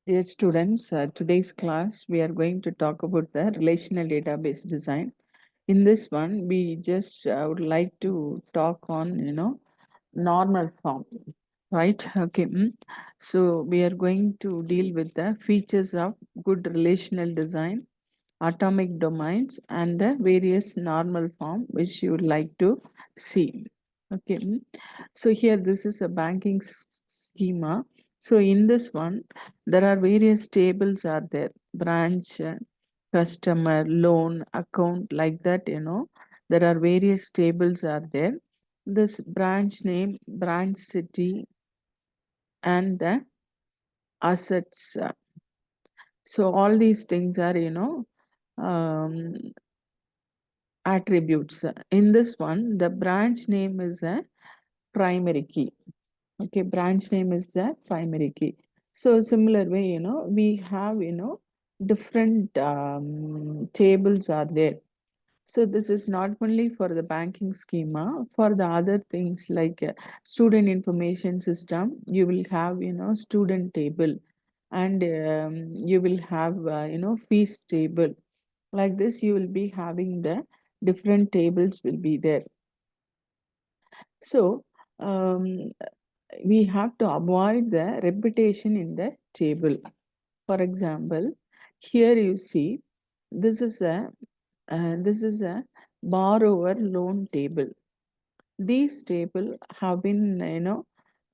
Dear students, today's class we are going to talk about the relational database design. In this one, we just would like to talk on normal form, right? Okay. So we are going to deal with the features of good relational design, atomic domains, and the various normal form which you would like to see. Okay. So here this is a banking schema. So in this one, there are various tables are there: branch, customer, loan, account, like that. There are various tables are there. This branch name, branch city, and the assets. So all these things are um, attributes. In this one, the branch name is a primary key. Okay, branch name is the primary key. So similar way, we have different tables are there. So this is not only for the banking schema, for the other things like student information system, you will have student table, and you will have fees table. Like this, you will be having the different tables will be there. So um, we have to avoid the repetition in the table. For example, here you see this is a borrower loan table. These table have been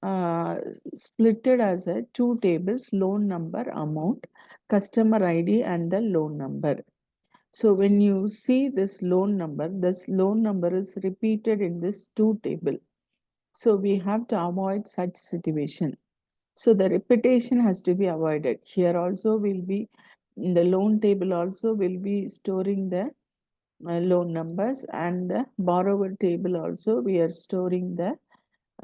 splitted as a two tables: loan number, amount, customer ID, and the loan number. So when you see this loan number is repeated in this two table. So we have to avoid such situation. So the repetition has to be avoided. Here also will be in the loan table also will be storing the loan numbers, and the borrower table also we are storing the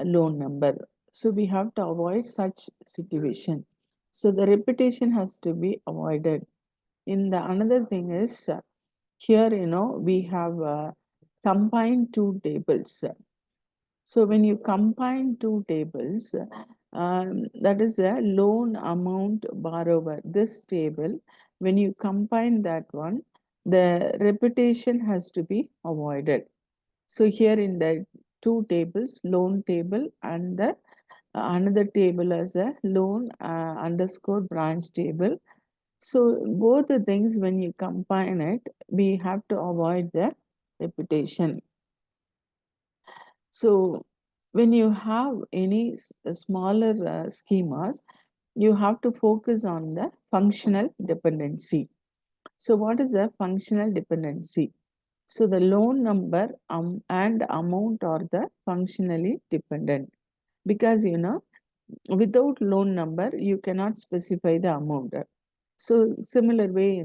loan number. So we have to avoid such situation. So the repetition has to be avoided. In the another thing is here we have combined two tables. So when you combine two tables, that is a loan amount borrower. This table, when you combine that one, the repetition has to be avoided. So here in the two tables, loan table and the another table as a loan underscore branch table. So both the things when you combine it, we have to avoid the repetition. So when you have any smaller schemas, you have to focus on the functional dependency. So what is a functional dependency? So the loan number and amount are the functionally dependent, because without loan number you cannot specify the amount. So similar way,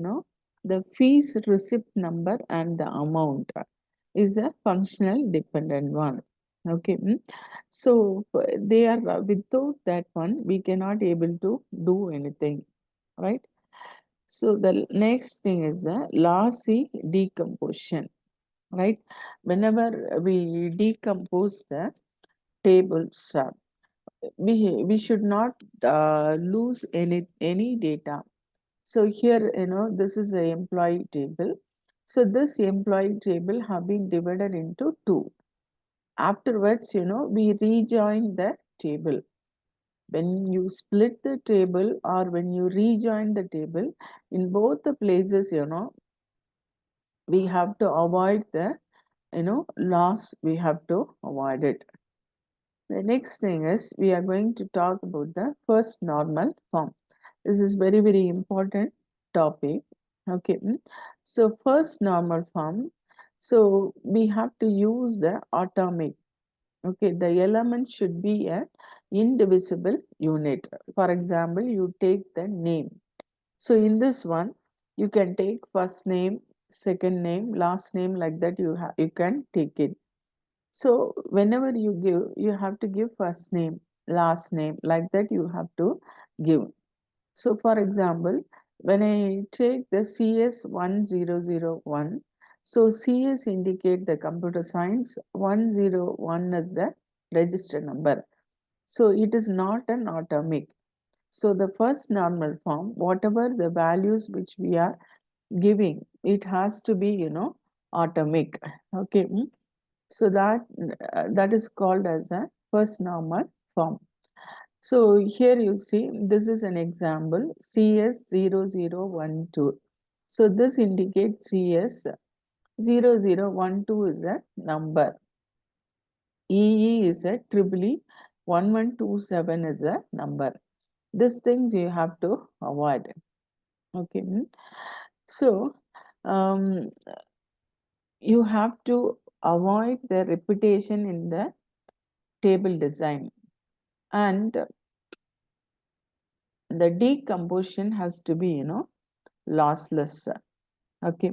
the fees receipt number and the amount is a functional dependent one. Okay. So they are without that one we cannot able to do anything, right? So the next thing is the lossy decomposition, right? Whenever we decompose the tables, we should not lose any data. So here, this is a employee table. So this employee table have been divided into two. Afterwards, we rejoin the table. When you split the table or when you rejoin the table, in both the places, we have to avoid the, loss. We have to avoid it. The next thing is we are going to talk about the first normal form. This is very, very important topic. Okay. So first normal form. So we have to use the atomic. Okay. The element should be an indivisible unit. For example, you take the name. So in this one, you can take first name, second name, last name, like that you can take it. So whenever you give, you have to give first name, last name, like that you have to give. So for example, when I take the CS 1001, so CS indicate the computer science, 101 is the register number. So it is not an atomic. So the first normal form, whatever the values which we are giving, it has to be, atomic. Okay. So that is called as a first normal form. So here you see, this is an example, CS0012. So this indicates CS0012 is a number. EE is a triple E, 1127 is a number. These things you have to avoid. Okay. So um, you have to avoid the repetition in the table design, and the decomposition has to be, lossless. Okay.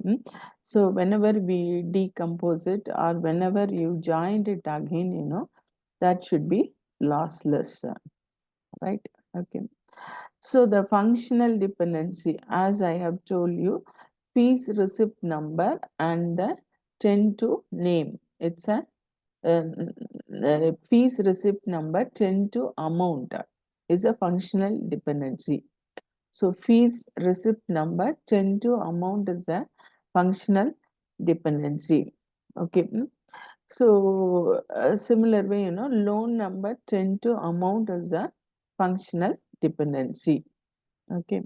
So whenever we decompose it or whenever you join it again, that should be lossless, right? Okay. So the functional dependency, as I have told you, piece receipt number and the tend to name. It's a piece receipt number tend to amount is a functional dependency. So fees receipt number tend to amount is a functional dependency. Okay. So similar way, loan number tend to amount is a functional dependency. Okay.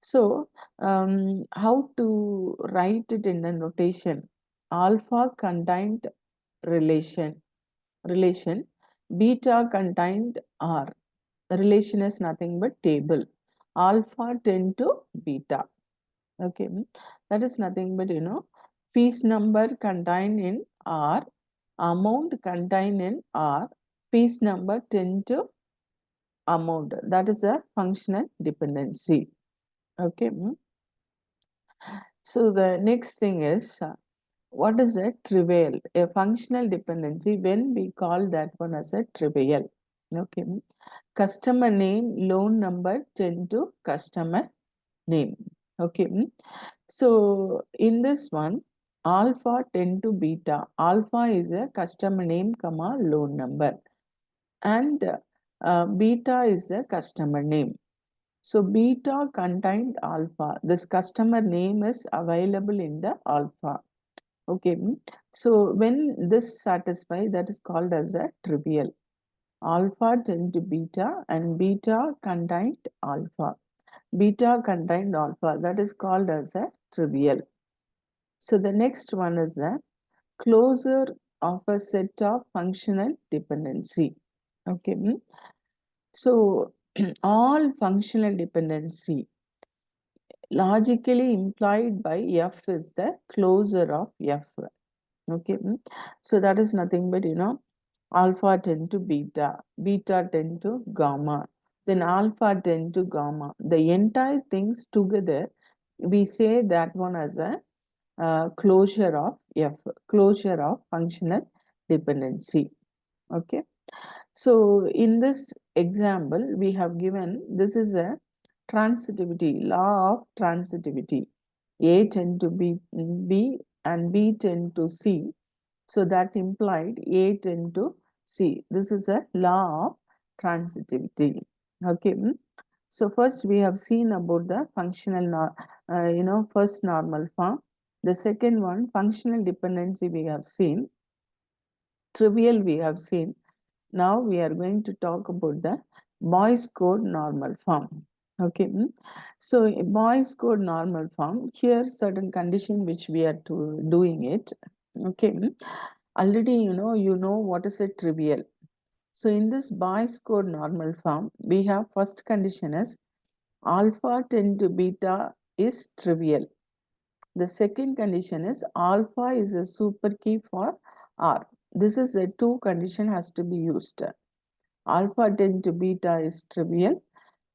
So how to write it in a notation? Alpha contained relation, beta contained R. The relation is nothing but table. Alpha tend to beta. Okay. That is nothing but, piece number contained in R, amount contained in R, piece number tend to amount. That is a functional dependency. Okay. So the next thing is, what is a trivial? A functional dependency, when we call that one as a trivial. Okay. Customer name, loan number tend to customer name. Okay. So in this one, alpha tend to beta. Alpha is a customer name, comma, loan number, and beta is a customer name. So beta contained alpha. This customer name is available in the alpha. Okay. So when this satisfies, that is called as a trivial. Alpha tend to beta and beta contained alpha. Beta contained alpha, that is called as a trivial. So the next one is the closure of a set of functional dependency. Okay. So all functional dependency logically implied by F is the closure of F. Okay. So that is nothing but, alpha tend to beta, beta tend to gamma, then alpha tend to gamma. The entire things together, we say that one as a closure of F, closure of functional dependency. Okay. So in this example, we have given, this is a transitivity, law of transitivity. A tend to B and B tend to C. So that implied A tend to C. This is a law of transitivity. Okay. So first we have seen about the functional, first normal form. The second one, functional dependency, we have seen. Trivial we have seen. Now we are going to talk about the Boy's code normal form. Okay. So Boy's code normal form, here certain condition which we are doing it. Okay. Already you know what is a trivial. So in this Boy's code normal form, we have first condition is alpha tend to beta is trivial. The second condition is alpha is a super key for R. This is a two condition has to be used. Alpha tend to beta is trivial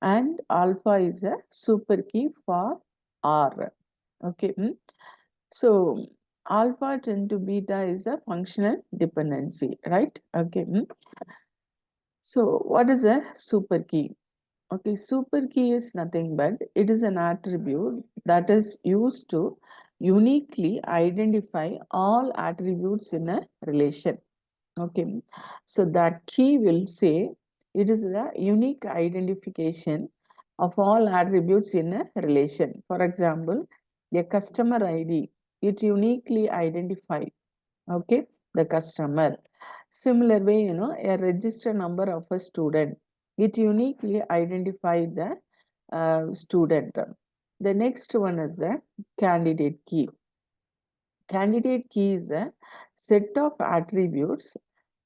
and alpha is a super key for R. Okay. So alpha tend to beta is a functional dependency, right? Okay. So what is a super key? Okay, super key is nothing but it is an attribute that is used to uniquely identify all attributes in a relation. Okay, so that key will say It is the unique identification of all attributes in a relation. For example, a customer ID, it uniquely identify, okay, the customer. Similar way, a register number of a student, it uniquely identify the student. The next one is the candidate key. Candidate key is a set of attributes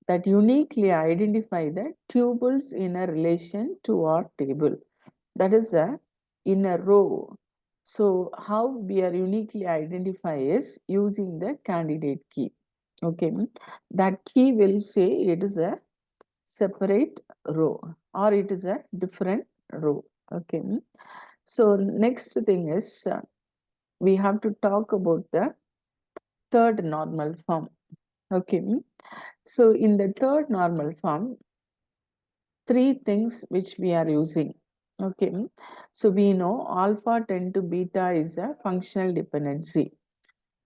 that uniquely identify the tuples in a relation to our table. That is in a row. So how we are uniquely identify is using the candidate key. Okay, that key will say it is a separate row or it is a different row. Okay, so next thing is we have to talk about the third normal form. Okay, so in the third normal form, three things which we are using. Okay, so we know alpha 10 to beta is a functional dependency.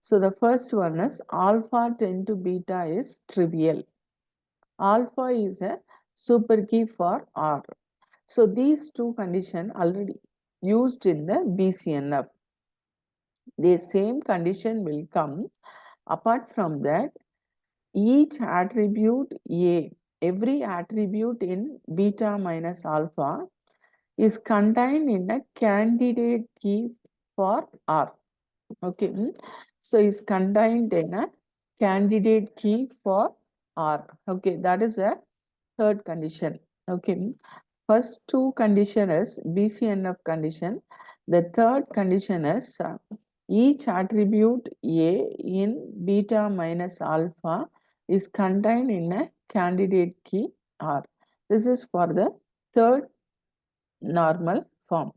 So the first one is alpha 10 to beta is trivial. Alpha is a super key for R. So these two conditions already used in the BCNF. The same condition will come. Apart from that, each attribute A, every attribute in beta minus alpha is contained in a candidate key for R. Okay, so is contained in a candidate key for R. Okay, that is a third condition. Okay, first two condition is BCNF condition. The third condition is each attribute A in beta minus alpha is contained in a candidate key R. This is for the third normal form.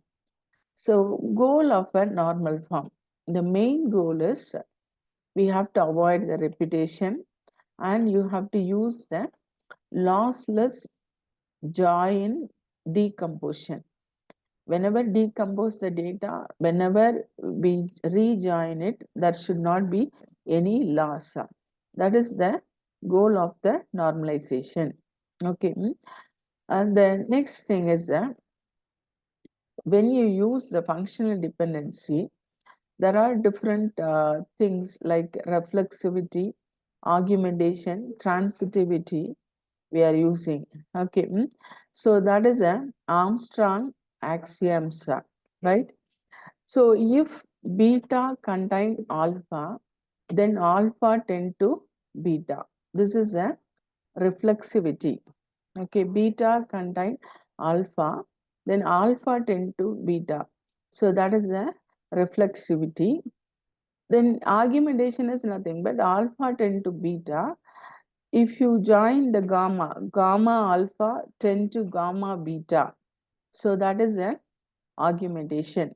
So goal of a normal form. The main goal is we have to avoid the repetition and you have to use the lossless join decomposition. Whenever decompose the data, whenever we rejoin it, there should not be any loss. That is the goal of the normalization. Okay. And the next thing is that when you use the functional dependency, there are different things like reflexivity, argumentation, transitivity we are using. Okay, so that is a Armstrong axioms, right? So if beta contain alpha, then alpha tend to beta. This is a reflexivity. Okay, beta contain alpha, then alpha tend to beta. So that is a reflexivity. Then argumentation is nothing but alpha tend to beta. If you join the gamma, gamma alpha tend to gamma beta. So that is a argumentation.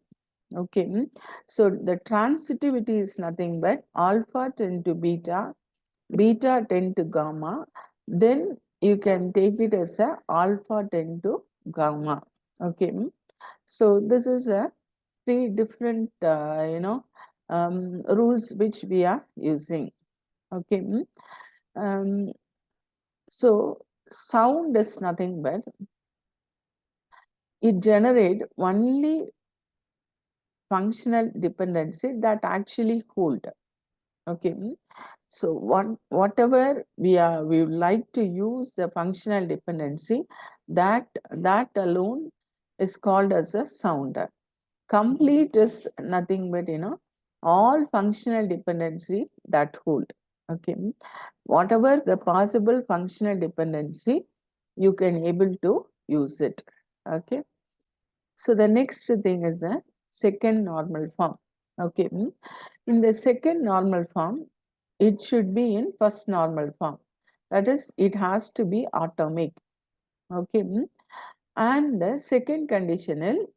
Okay, so the transitivity is nothing but alpha tend to beta, beta tend to gamma, then you can take it as a alpha tend to gamma. Okay, so this is a three different rules which we are using. Okay, um, so sound is nothing but it generate only functional dependency that actually hold. Okay, so whatever we would like to use the functional dependency, that alone is called as a sounder. Complete is nothing but all functional dependency that hold. Okay, whatever the possible functional dependency, you can able to use it. Okay, so the next thing is a second normal form. Okay, in the second normal form, it should be in first normal form. That is, it has to be atomic. Okay, and the second conditional,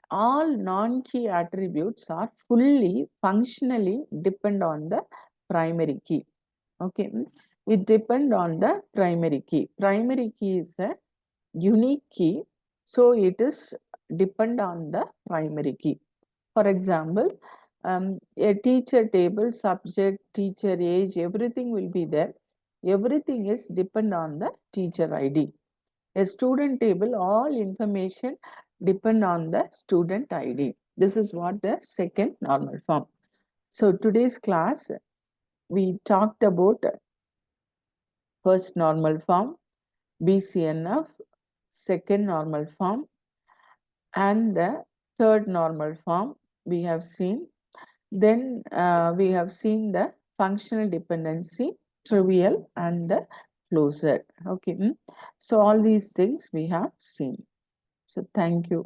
all non-key attributes are fully functionally depend on the primary key. Okay, it depend on the primary key. Primary key is a unique key, so it is depend on the primary key. For example, a teacher table, subject, teacher age, everything will be there. Everything is depend on the teacher ID. A student table, all information depend on the student ID. This is what the second normal form. So today's class, we talked about first normal form, BCNF, second normal form, and the third normal form we have seen. Then we have seen the functional dependency, trivial, and the closure. Okay, so all these things we have seen. So thank you.